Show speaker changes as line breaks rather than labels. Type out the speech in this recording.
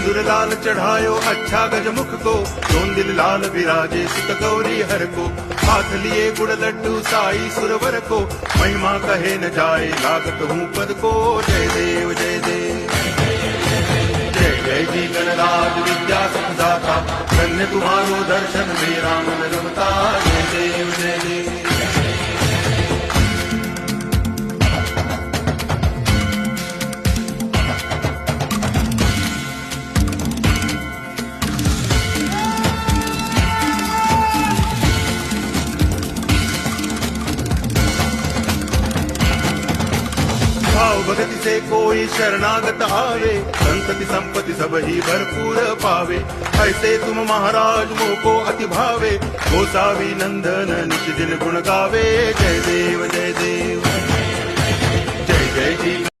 सिंदूर लाल चढ़ायो अच्छा गजमुख को, दोन दिल लाल विराजे सुत गौरी हर को, हाथ लिए गुड़ लड्डू साई सुरवर को, महिमा कहे न जाए लागत हूँ पद को। जय देव जय देव जय जय जी गणराज विद्या सुखदाता, धन्य तुम्हारो दर्शन मेरा मन रमता। जय देव जय देव भाव भगति से कोई शरणागत आवे, संतति संपत्ति सब ही भरपूर पावे। ऐसे तुम महाराज मोको अति भावे, गोसावी नंदन नित दिन गुण गावे। जय देव जय देव जय जय जी